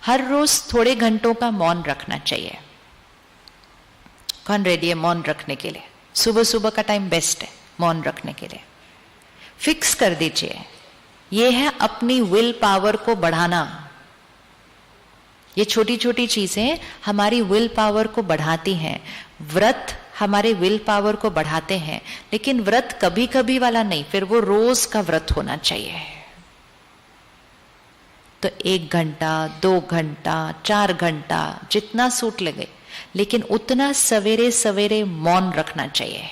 हर रोज थोड़े घंटों का मौन रखना चाहिए। कौन रेडी है मौन रखने के लिए? सुबह सुबह का टाइम बेस्ट है मौन रखने के लिए। फिक्स कर दीजिए, ये है अपनी विल पावर को बढ़ाना। ये छोटी छोटी चीजें हमारी विल पावर को बढ़ाती हैं। व्रत हमारे विल पावर को बढ़ाते हैं, लेकिन व्रत कभी कभी वाला नहीं, फिर वो रोज का व्रत होना चाहिए। तो 1 घंटा, 2 घंटा, 4 घंटा, जितना सूट लगे, लेकिन उतना सवेरे सवेरे मौन रखना चाहिए।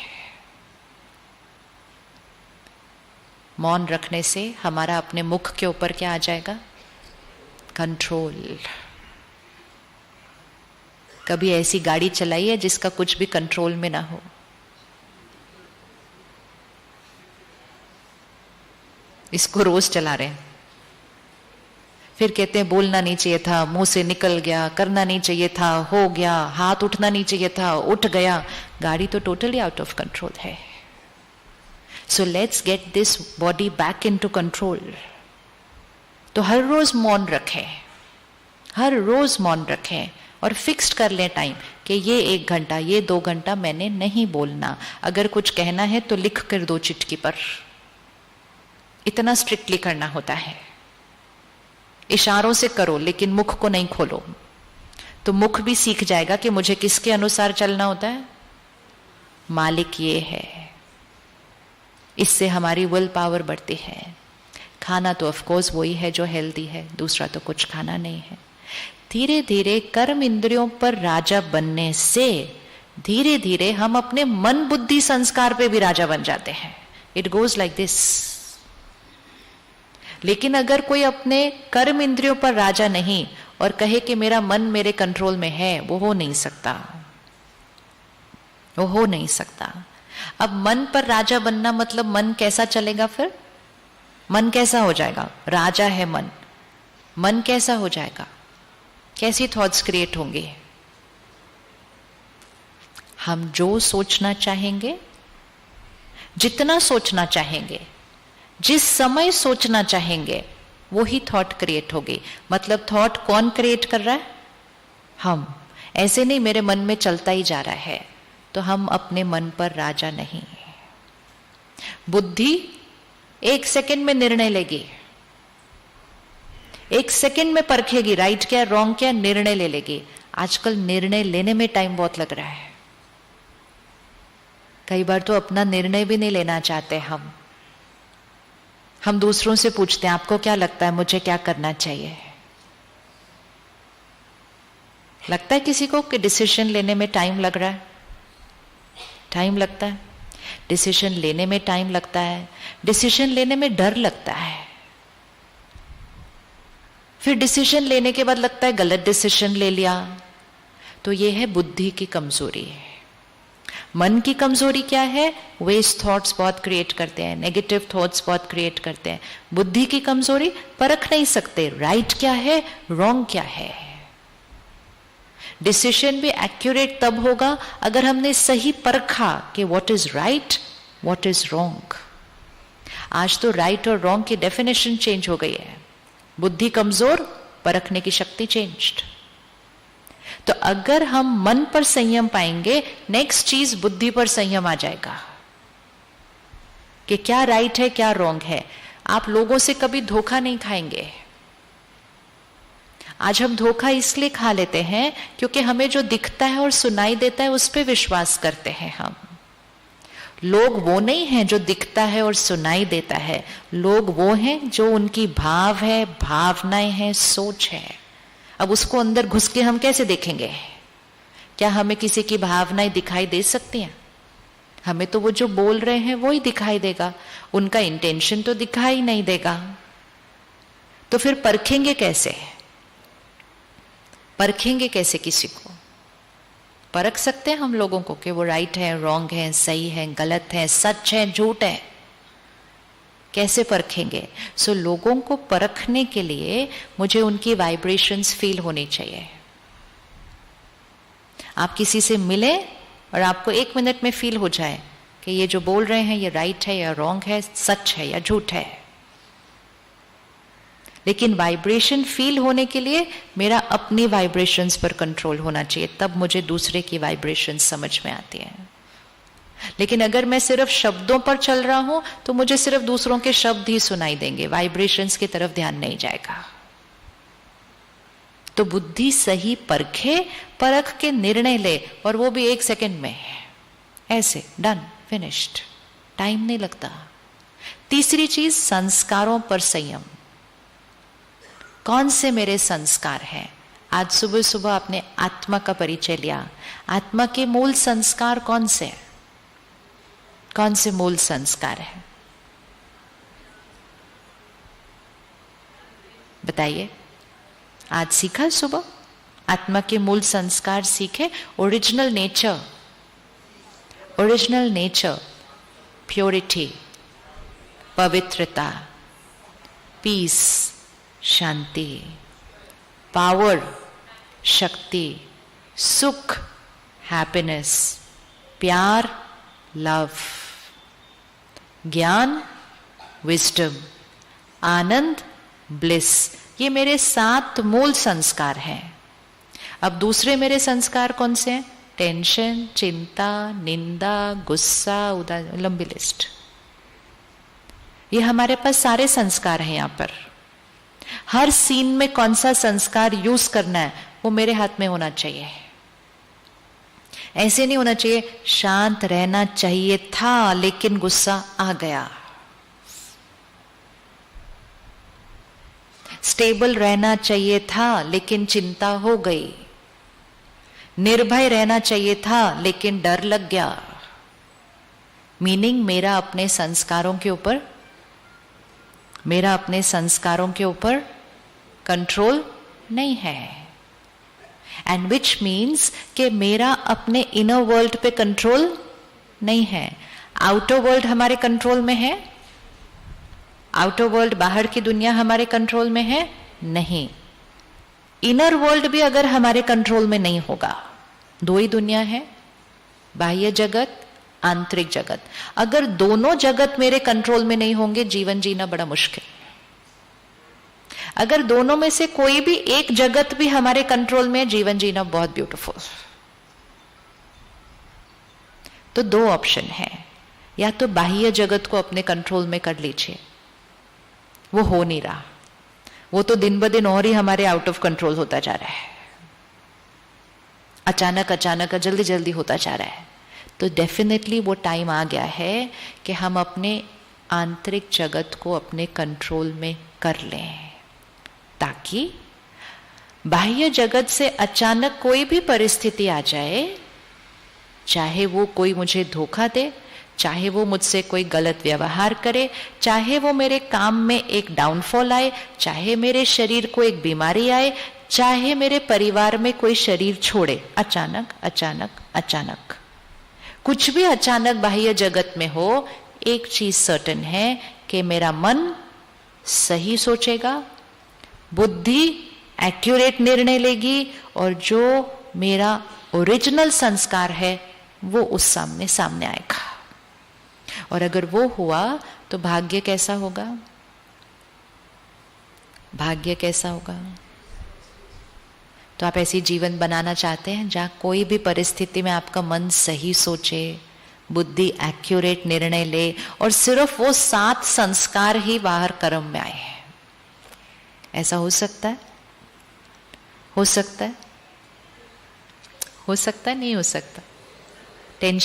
मौन रखने से हमारा अपने मुख के ऊपर क्या आ जाएगा? कंट्रोल। कभी ऐसी गाड़ी चलाई है जिसका कुछ भी कंट्रोल में ना हो? इसको रोज चला रहे हैं, फिर कहते हैं बोलना नहीं चाहिए था, मुंह से निकल गया, करना नहीं चाहिए था, हो गया, हाथ उठना नहीं चाहिए था, उठ गया। गाड़ी तो टोटली आउट ऑफ कंट्रोल है। So let's get this body back into control. तो हर रोज मौन रखें, हर रोज मौन रखें और फिक्स्ड कर लें टाइम कि ये 1 घंटा, ये 2 घंटा मैंने नहीं बोलना। अगर कुछ कहना है तो लिख कर दो चिट्ठी पर। इतना स्ट्रिक्टली करना होता है। इशारों से करो लेकिन मुख को नहीं खोलो, तो मुख भी सीख जाएगा कि मुझे किसके अनुसार चलना होता है। मालिक ये है। इससे हमारी विल पावर बढ़ती है। खाना तो ऑफ कोर्स वही है जो हेल्दी है, दूसरा तो कुछ खाना नहीं है। धीरे धीरे कर्म इंद्रियों पर राजा बनने से धीरे धीरे हम अपने मन बुद्धि संस्कार पे भी राजा बन जाते हैं। It goes like this. लेकिन अगर कोई अपने कर्म इंद्रियों पर राजा नहीं और कहे कि मेरा मन मेरे कंट्रोल में है, वो हो नहीं सकता, वो हो नहीं सकता। अब मन पर राजा बनना मतलब मन कैसा चलेगा? फिर मन कैसा हो जाएगा? राजा है मन, मन कैसा हो जाएगा? कैसी थॉट्स क्रिएट होंगे? हम जो सोचना चाहेंगे, जितना सोचना चाहेंगे, जिस समय सोचना चाहेंगे, वो ही थॉट क्रिएट होगी। मतलब थॉट कौन क्रिएट कर रहा है? हम। ऐसे नहीं मेरे मन में चलता ही जा रहा है, तो हम अपने मन पर राजा नहीं। बुद्धि 1 सेकंड में निर्णय लेगी, 1 सेकंड में परखेगी राइट क्या रॉन्ग क्या, निर्णय ले लेगी। आजकल निर्णय लेने में टाइम बहुत लग रहा है। कई बार तो अपना निर्णय भी नहीं लेना चाहते हम दूसरों से पूछते हैं आपको क्या लगता है मुझे क्या करना चाहिए। लगता है किसी को कि डिसीजन लेने में टाइम लग रहा है? टाइम लगता है, डिसीजन लेने में टाइम लगता है, डिसीजन लेने में डर लगता है, फिर डिसीजन लेने के बाद लगता है गलत डिसीजन ले लिया। तो ये है बुद्धि की कमजोरी। मन की कमजोरी क्या है? वेस्ट थॉट्स बहुत क्रिएट करते हैं, नेगेटिव थॉट्स बहुत क्रिएट करते हैं। बुद्धि की कमजोरी, परख नहीं सकते राइट क्या है रॉन्ग क्या है। डिसीजन भी एक्यूरेट तब होगा अगर हमने सही परखा कि what is right what is wrong. आज तो राइट और रॉन्ग की डेफिनेशन चेंज हो गई है। बुद्धि कमजोर, परखने की शक्ति चेंज्ड। तो अगर हम मन पर संयम पाएंगे, नेक्स्ट चीज बुद्धि पर संयम आ जाएगा कि क्या राइट है क्या रॉन्ग है। आप लोगों से कभी धोखा नहीं खाएंगे। आज हम धोखा इसलिए खा लेते हैं क्योंकि हमें जो दिखता है और सुनाई देता है उस पर विश्वास करते हैं हम। लोग वो नहीं हैं जो दिखता है और सुनाई देता है, लोग वो हैं जो उनकी भाव है, भावनाएं हैं, सोच है। अब उसको अंदर घुस के हम कैसे देखेंगे? क्या हमें किसी की भावनाएं दिखाई दे सकती हैं? हमें तो वो जो बोल रहे हैं वो ही दिखाई देगा, उनका इंटेंशन तो दिखाई नहीं देगा। तो फिर परखेंगे कैसे? परखेंगे कैसे किसी को? परख सकते हैं हम लोगों को कि वो राइट है रॉन्ग है, सही है गलत है, सच है झूठ है? कैसे परखेंगे? सो लोगों को परखने के लिए मुझे उनकी वाइब्रेशंस फील होनी चाहिए। आप किसी से मिले और आपको 1 मिनट में फील हो जाए कि ये जो बोल रहे हैं ये राइट है या रॉन्ग है, सच है या झूठ है। लेकिन वाइब्रेशन फील होने के लिए मेरा अपनी वाइब्रेशंस पर कंट्रोल होना चाहिए, तब मुझे दूसरे की वाइब्रेशंस समझ में आती है। लेकिन अगर मैं सिर्फ शब्दों पर चल रहा हूं तो मुझे सिर्फ दूसरों के शब्द ही सुनाई देंगे, वाइब्रेशंस की तरफ ध्यान नहीं जाएगा। तो बुद्धि सही परखे, परख के निर्णय ले, और वो भी 1 सेकंड में, ऐसे डन फिनिश्ड, टाइम नहीं लगता। तीसरी चीज, संस्कारों पर संयम। कौन से मेरे संस्कार हैं? आज सुबह सुबह आपने आत्मा का परिचय लिया। आत्मा के मूल संस्कार कौन से हैं? कौन से मूल संस्कार हैं बताइए। आज सीखा सुबह, आत्मा के मूल संस्कार सीखे। Original nature, original nature, purity, पवित्रता, पीस, शांति, पावर, शक्ति, सुख, हैप्पीनेस, प्यार, लव, ज्ञान, विजडम, आनंद, ब्लिस, ये मेरे 7 मूल संस्कार हैं। अब दूसरे मेरे संस्कार कौन से हैं? टेंशन, चिंता, निंदा, गुस्सा, उदासी, लंबी लिस्ट। ये हमारे पास सारे संस्कार हैं। यहां पर हर सीन में कौन सा संस्कार यूज करना है वो मेरे हाथ में होना चाहिए। ऐसे नहीं होना चाहिए शांत रहना चाहिए था लेकिन गुस्सा आ गया, स्टेबल रहना चाहिए था लेकिन चिंता हो गई, निर्भय रहना चाहिए था लेकिन डर लग गया। मीनिंग मेरा अपने संस्कारों के ऊपर कंट्रोल नहीं है। एंड विच मीन्स कि मेरा अपने इनर वर्ल्ड पे कंट्रोल नहीं है। आउटर वर्ल्ड हमारे कंट्रोल में है? आउटर वर्ल्ड, बाहर की दुनिया हमारे कंट्रोल में है? नहीं। इनर वर्ल्ड भी अगर हमारे कंट्रोल में नहीं होगा, 2 ही दुनिया है, बाह्य जगत, आंतरिक जगत। अगर दोनों जगत मेरे कंट्रोल में नहीं होंगे, जीवन जीना बड़ा मुश्किल। अगर दोनों में से कोई भी एक जगत भी हमारे कंट्रोल में है, जीवन जीना बहुत ब्यूटीफुल। तो 2 ऑप्शन है, या तो बाह्य जगत को अपने कंट्रोल में कर लीजिए, वो हो नहीं रहा, वो तो दिन ब दिन और ही हमारे आउट ऑफ कंट्रोल होता जा रहा है, अचानक जल्दी जल्दी होता जा रहा है। तो डेफिनेटली वो टाइम आ गया है कि हम अपने आंतरिक जगत को अपने कंट्रोल में कर लें, ताकि बाह्य जगत से अचानक कोई भी परिस्थिति आ जाए, चाहे वो कोई मुझे धोखा दे, चाहे वो मुझसे कोई गलत व्यवहार करे, चाहे वो मेरे काम में एक डाउनफॉल आए, चाहे मेरे शरीर को एक बीमारी आए, चाहे मेरे परिवार में कोई शरीर छोड़े, अचानक कुछ भी अचानक बाह्य जगत में हो, एक चीज सर्टेन है कि मेरा मन सही सोचेगा, बुद्धि एक्यूरेट निर्णय लेगी, और जो मेरा ओरिजिनल संस्कार है वो उस सामने आएगा। और अगर वो हुआ तो भाग्य कैसा होगा? भाग्य कैसा होगा? तो आप ऐसी जीवन बनाना चाहते हैं जहां कोई भी परिस्थिति में आपका मन सही सोचे, बुद्धि एक्यूरेट निर्णय ले, और सिर्फ वो 7 संस्कार ही बाहर कर्म में आए। ऐसा हो सकता है? हो सकता है? नहीं हो सकता? टेंशन